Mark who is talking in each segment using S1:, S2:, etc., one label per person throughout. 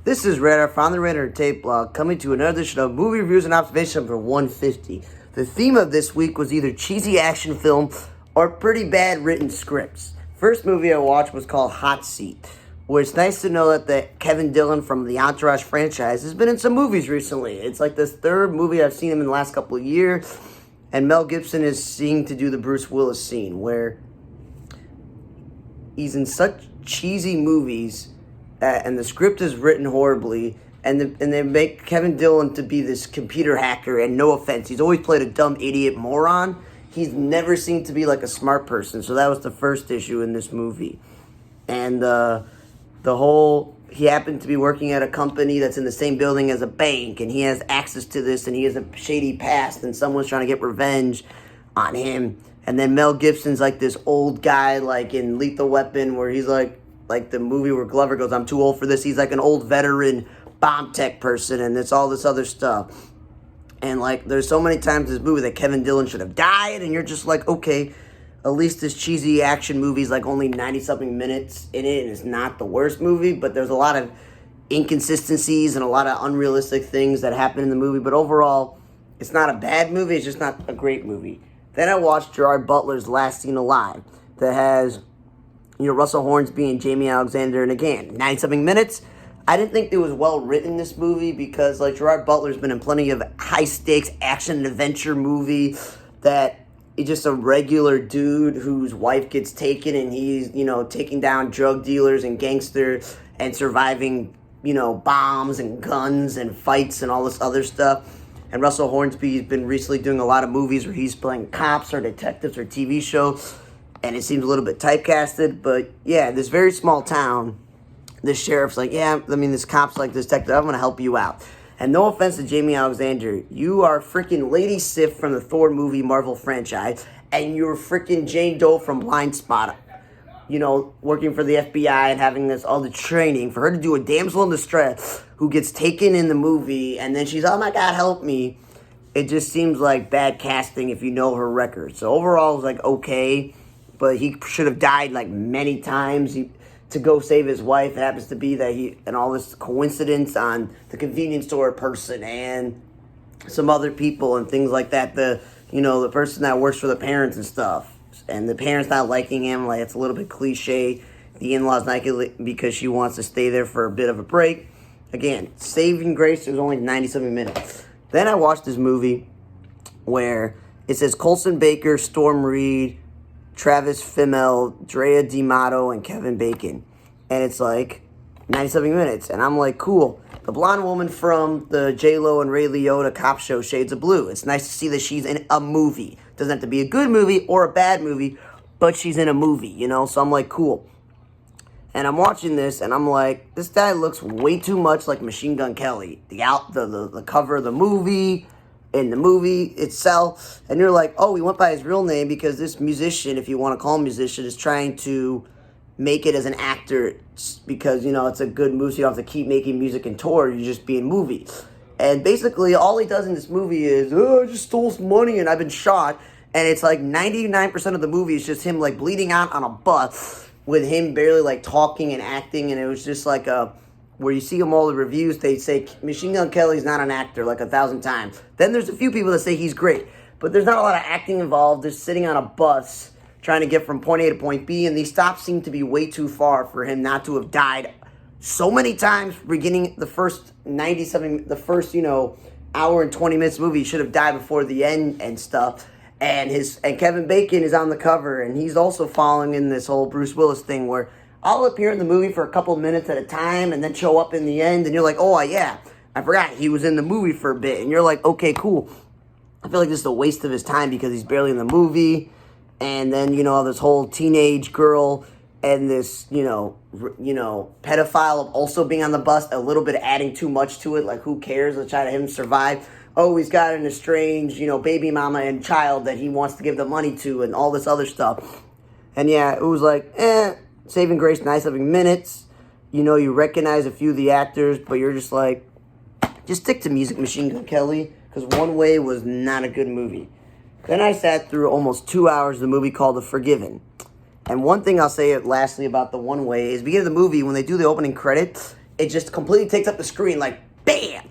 S1: This is Radar from the Radar Tape Blog, coming to another edition of Movie Reviews and Observation number 150. The theme of this week was either cheesy action film or pretty bad written scripts. First movie I watched was called Hot Seat, where it's nice to know that Kevin Dillon from the Entourage franchise has been in some movies recently. It's like this third movie I've seen him in the last couple of years, and Mel Gibson is seen to do the Bruce Willis scene, where he's in such cheesy movies, and the script is written horribly, and they make Kevin Dillon to be this computer hacker, and no offense, he's always played a dumb idiot moron. He's never seemed to be like a smart person, so that was the first issue in this movie. And he happened to be working at a company that's in the same building as a bank, and he has access to this, and he has a shady past, and someone's trying to get revenge on him. And then Mel Gibson's like this old guy, like in Lethal Weapon, where he's like the movie where Glover goes, I'm too old for this. He's like an old veteran bomb tech person, and it's all this other stuff. And like, there's so many times in this movie that Kevin Dillon should have died, and you're just like, okay, at least this cheesy action movie's like only 90-something minutes in it, and it's not the worst movie, but there's a lot of inconsistencies and a lot of unrealistic things that happen in the movie. But overall, it's not a bad movie, it's just not a great movie. Then I watched Gerard Butler's Last Seen Alive, that has, Russell Hornsby and Jamie Alexander, and again, 90-something minutes. I didn't think it was well written, this movie, because like Gerard Butler's been in plenty of high-stakes action and adventure movie that he's just a regular dude whose wife gets taken, and he's, taking down drug dealers and gangsters and surviving, bombs and guns and fights and all this other stuff. And Russell Hornsby's been recently doing a lot of movies where he's playing cops or detectives or TV shows, and it seems a little bit typecasted. But yeah, this very small town, this sheriff's like, this cop's like, this detective, I'm going to help you out. And no offense to Jamie Alexander, you are freaking Lady Sif from the Thor movie Marvel franchise, and you're freaking Jane Doe from Blind Spot. Working for the FBI and having all the training for her to do a damsel in distress who gets taken in the movie, and then she's, oh my God, help me. It just seems like bad casting if you know her record. So overall, it was like okay, but he should have died like many times to go save his wife. It happens to be that and all this coincidence on the convenience store person and some other people and things like that. The person that works for the parents and stuff. And the parents not liking him, like it's a little bit cliche. The in-laws like it because she wants to stay there for a bit of a break. Again, saving grace, it was only 90-something minutes. Then I watched this movie where it says Colson Baker, Storm Reed, Travis Fimmel, Drea D'Amato, and Kevin Bacon. And it's like 90-something minutes. And I'm like, cool. The blonde woman from the J-Lo and Ray Liotta cop show Shades of Blue. It's nice to see that she's in a movie. Doesn't have to be a good movie or a bad movie, but she's in a movie, So I'm like, cool. And I'm watching this, and I'm like, this guy looks way too much like Machine Gun Kelly. The cover of the movie, in the movie itself. And you're like, oh, he went by his real name because this musician, if you want to call him musician, is trying to make it as an actor because, it's a good movie, so you don't have to keep making music and tour, you just be in movies. And basically, all he does in this movie is, I just stole some money and I've been shot. And it's like 99% of the movie is just him, like, bleeding out on a bus with him barely, like, talking and acting. And it was just like where you see him all the reviews, they say Machine Gun Kelly's not an actor, like 1,000 times. Then there's a few people that say he's great. But there's not a lot of acting involved. They're sitting on a bus trying to get from point A to point B. And these stops seem to be way too far for him not to have died so many times beginning the first 90-something, the first, hour and 20 minutes movie. He should have died before the end and stuff. And Kevin Bacon is on the cover, and he's also following in this whole Bruce Willis thing where I'll appear in the movie for a couple minutes at a time and then show up in the end, and you're like, oh, yeah, I forgot he was in the movie for a bit. And you're like, okay, cool. I feel like this is a waste of his time because he's barely in the movie. And then, this whole teenage girl and this, pedophile of also being on the bus, a little bit adding too much to it. Like, who cares? Let's try to have him survive. Oh, he's got an estranged, baby mama and child that he wants to give the money to and all this other stuff. And yeah, it was like, saving grace, 90-something minutes. You recognize a few of the actors, but you're just like, just stick to music, Machine Gun Kelly, because One Way was not a good movie. Then I sat through almost 2 hours of the movie called The Forgiven. And one thing I'll say lastly about The One Way is beginning of the movie, when they do the opening credits, it just completely takes up the screen, like, bam!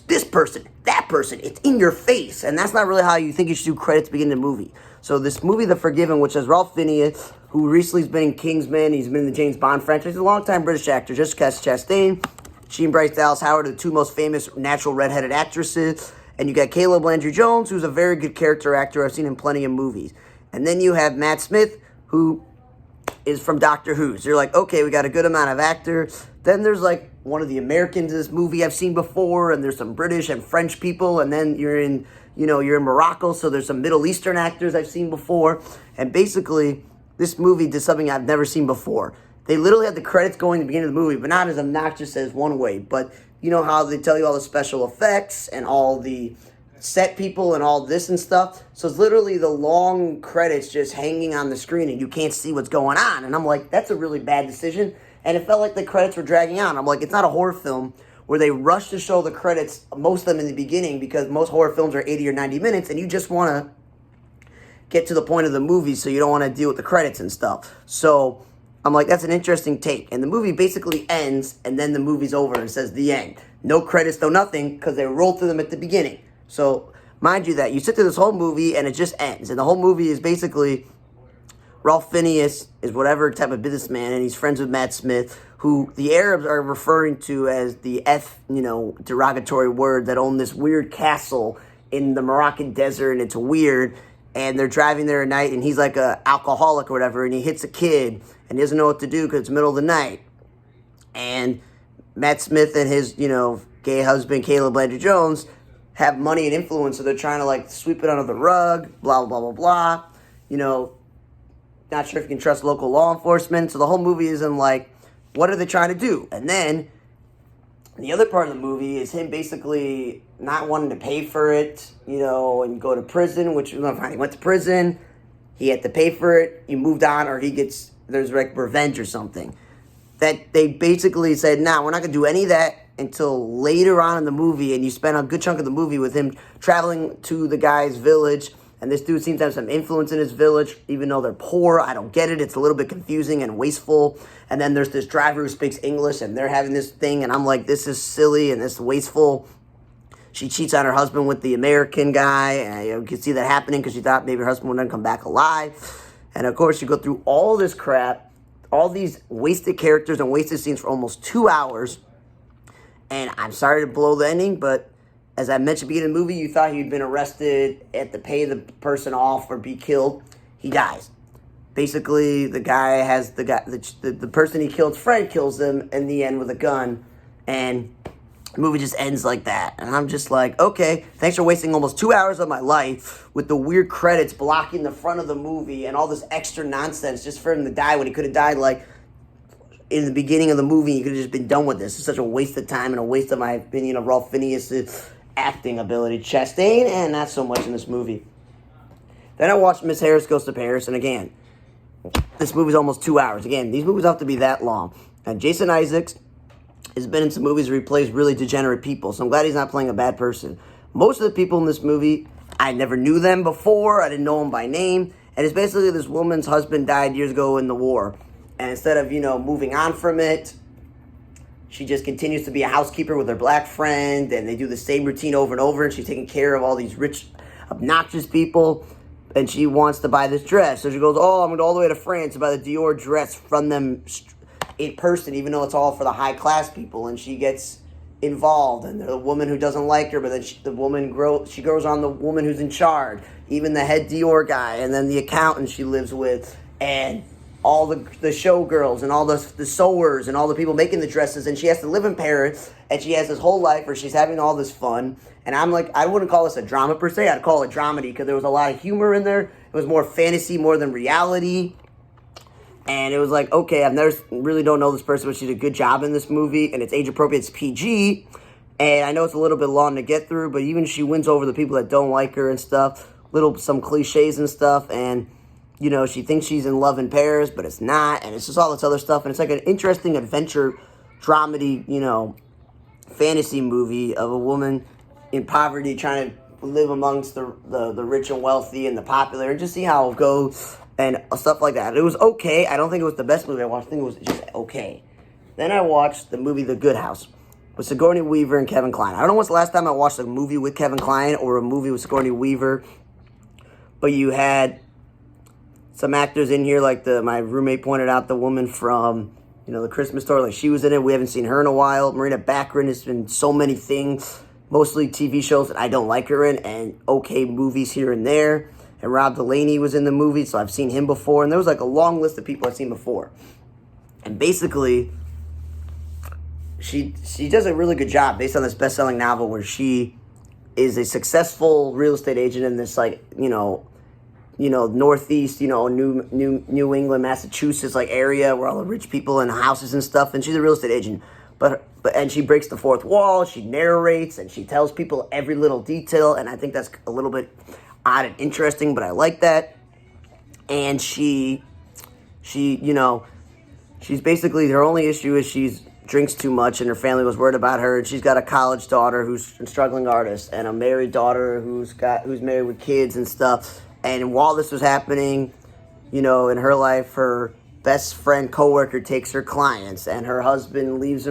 S1: This person, that person, it's in your face. And that's not really how you think you should do credits beginning of the movie. So this movie, The Forgiven, which has Ralph Fiennes, who recently has been in Kingsman, he's been in the James Bond franchise, he's a longtime British actor, Jessica Chastain, she and Bryce Dallas Howard are the two most famous natural redheaded actresses. And you got Caleb Landry Jones, who's a very good character actor. I've seen him plenty of movies. And then you have Matt Smith, who is from Doctor Who. So you're like, okay, we got a good amount of actors. Then there's like one of the Americans in this movie I've seen before, and there's some British and French people, and then you're in Morocco, so there's some Middle Eastern actors I've seen before. And basically, this movie did something I've never seen before. They literally had the credits going at the beginning of the movie, but not as obnoxious as One Way. But you know how they tell you all the special effects and all the set people and all this and stuff? So it's literally the long credits just hanging on the screen and you can't see what's going on. And I'm like, that's a really bad decision. And it felt like the credits were dragging on. I'm like, it's not a horror film where they rush to show the credits, most of them in the beginning, because most horror films are 80 or 90 minutes and you just want to get to the point of the movie so you don't want to deal with the credits and stuff. So I'm like, that's an interesting take. And the movie basically ends, and then the movie's over and says the end. No credits, no nothing, because they rolled through them at the beginning. So, mind you that you sit through this whole movie, and it just ends. And the whole movie is basically Ralph Fiennes is whatever type of businessman, and he's friends with Matt Smith, who the Arabs are referring to as the derogatory word, that own this weird castle in the Moroccan desert, and it's weird. And they're driving there at night, and he's like a alcoholic or whatever, and he hits a kid, and he doesn't know what to do because it's the middle of the night. And Matt Smith and his, gay husband, Caleb Landry Jones, have money and influence, so they're trying to, like, sweep it under the rug, blah, blah, blah, blah. Not sure if you can trust local law enforcement. So the whole movie is in, like, what are they trying to do? And then the other part of the movie is him basically not wanting to pay for it, and go to prison, which, fine, he went to prison, he had to pay for it, he moved on, or there's like revenge or something. That they basically said, nah, we're not going to do any of that until later on in the movie, and you spend a good chunk of the movie with him traveling to the guy's village, and this dude seems to have some influence in his village, even though they're poor. I don't get it. It's a little bit confusing and wasteful. And then there's this driver who speaks English, and they're having this thing, and I'm like, this is silly and this is wasteful. She cheats on her husband with the American guy, and you can see that happening because she thought maybe her husband wouldn't come back alive. And of course, you go through all this crap, all these wasted characters and wasted scenes for almost 2 hours. And I'm sorry to blow the ending, but as I mentioned at the beginning of the movie, you thought he'd been arrested, had to pay the person off or be killed. He dies. Basically, the person he killed's friend kills him in the end with a gun, and the movie just ends like that. And I'm just like, okay, thanks for wasting almost 2 hours of my life with the weird credits blocking the front of the movie and all this extra nonsense just for him to die when he could have died, like, in the beginning of the movie. He could have just been done with this. It's such a waste of time and a waste of my opinion of Ralph Fiennes' acting ability. Chastain, and not so much in this movie. Then I watched Miss Harris Goes to Paris, and again, this movie's almost 2 hours. Again, these movies have to be that long. And Jason Isaacs has been in some movies where he plays really degenerate people, so I'm glad he's not playing a bad person. Most of the people in this movie, I never knew them before. I didn't know them by name. And it's basically this woman's husband died years ago in the war. And instead of, moving on from it, she just continues to be a housekeeper with her black friend, and they do the same routine over and over, and she's taking care of all these rich, obnoxious people, and she wants to buy this dress. So she goes, I'm going to go all the way to France to buy the Dior dress from them in person, even though it's all for the high-class people, and she gets involved, and the woman who doesn't like her, but then she grows on the woman who's in charge, even the head Dior guy, and then the accountant she lives with, and all the showgirls and all the sewers and all the people making the dresses, and she has to live in Paris, and she has this whole life where she's having all this fun. And I'm like, I wouldn't call this a drama per se, I'd call it dramedy, because there was a lot of humor in there. It was more fantasy more than reality. And it was like, okay, really don't know this person, but she did a good job in this movie, and it's age appropriate, it's PG. And I know it's a little bit long to get through, but even she wins over the people that don't like her and stuff, some cliches and stuff, and she thinks she's in love in Paris, but it's not, and it's just all this other stuff, and it's like an interesting adventure dramedy, fantasy movie of a woman in poverty trying to live amongst the rich and wealthy and the popular, and just see how it goes, and stuff like that. It was okay. I don't think it was the best movie I watched. I think it was just okay. Then I watched the movie The Good House with Sigourney Weaver and Kevin Kline. I don't know when's the last time I watched a movie with Kevin Kline or a movie with Sigourney Weaver, but you had some actors in here, like my roommate pointed out, the woman from, The Christmas Story, like she was in it. We haven't seen her in a while. Marina Baccarin has been so many things, mostly TV shows that I don't like her in, and okay movies here and there. And Rob Delaney was in the movie, so I've seen him before. And there was like a long list of people I've seen before. And basically, she does a really good job based on this best-selling novel where she is a successful real estate agent in this Northeast, New England, Massachusetts area where all the rich people and houses and stuff. And she's a real estate agent, and she breaks the fourth wall. She narrates and she tells people every little detail. And I think that's a little bit odd and interesting, but I like that. And she's basically, her only issue is she's drinks too much and her family was worried about her, and she's got a college daughter who's a struggling artist and a married daughter who's married with kids and stuff. And while this was happening, in her life, her best friend coworker takes her clients, and her husband leaves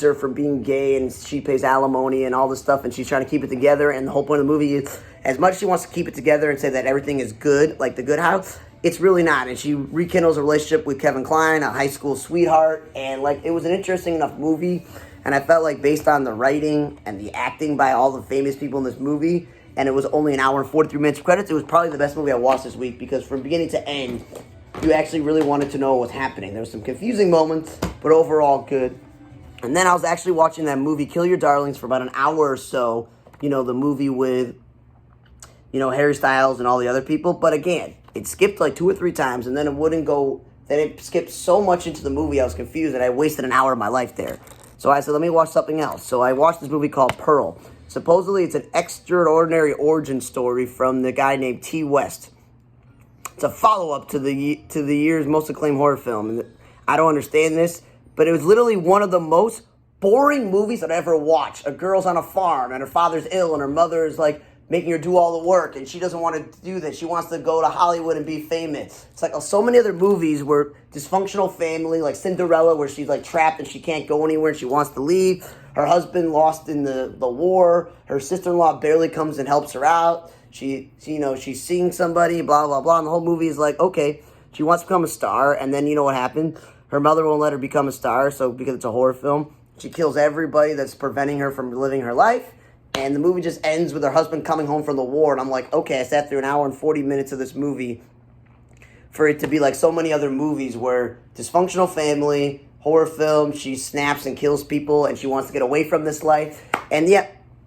S1: her for being gay, and she pays alimony and all this stuff, and she's trying to keep it together. And the whole point of the movie is, as much as she wants to keep it together and say that everything is good, like The Good House, it's really not. And she rekindles a relationship with Kevin Kline, a high school sweetheart, and it was an interesting enough movie. And I felt like based on the writing and the acting by all the famous people in this movie, and it was only an hour and 43 minutes of credits, it was probably the best movie I watched this week, because from beginning to end, you actually really wanted to know what was happening. There was some confusing moments, but overall good. And then I was actually watching that movie, Kill Your Darlings, for about an hour or so, the movie with, Harry Styles and all the other people. But again, it skipped 2 or 3 times, and then it wouldn't go, then it skipped so much into the movie, I was confused, and I wasted an hour of my life there. So I said, let me watch something else. So I watched this movie called Pearl. Supposedly, it's an extraordinary origin story from the guy named T. West. It's a follow-up to the year's most acclaimed horror film. And I don't understand this, but it was literally one of the most boring movies I've ever watched. A girl's on a farm, and her father's ill, and her mother is making her do all the work, and she doesn't want to do that. She wants to go to Hollywood and be famous. It's so many other movies where dysfunctional family, like Cinderella, where she's trapped and she can't go anywhere and she wants to leave. Her husband lost in the war. Her sister-in-law barely comes and helps her out. She's seeing somebody, blah, blah, blah. And the whole movie is okay, she wants to become a star. And then you know what happened? Her mother won't let her become a star. So because it's a horror film, she kills everybody that's preventing her from living her life. And the movie just ends with her husband coming home from the war. And I'm okay, I sat through an hour and 40 minutes of this movie for it to be so many other movies where dysfunctional family, horror film, she snaps and kills people, and she wants to get away from this life. And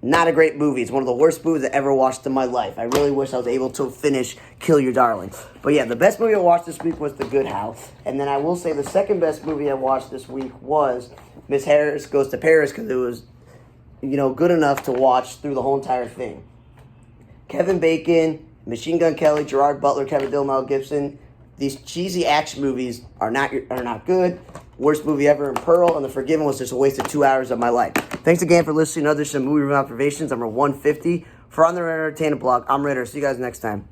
S1: not a great movie. It's one of the worst movies I ever watched in my life. I really wish I was able to finish Kill Your Darling. But the best movie I watched this week was The Good House. And then I will say the second best movie I watched this week was Miss Harris Goes to Paris, because it was, good enough to watch through the whole entire thing. Kevin Bacon, Machine Gun Kelly, Gerard Butler, Kevin Dillon, Mel Gibson. These cheesy action movies are not good. Worst movie ever in Pearl, and The Forgiven was just a waste of 2 hours of my life. Thanks again for listening to Movie Review Observations, number 150. For On The Entertainment Blog, I'm Ritter. See you guys next time.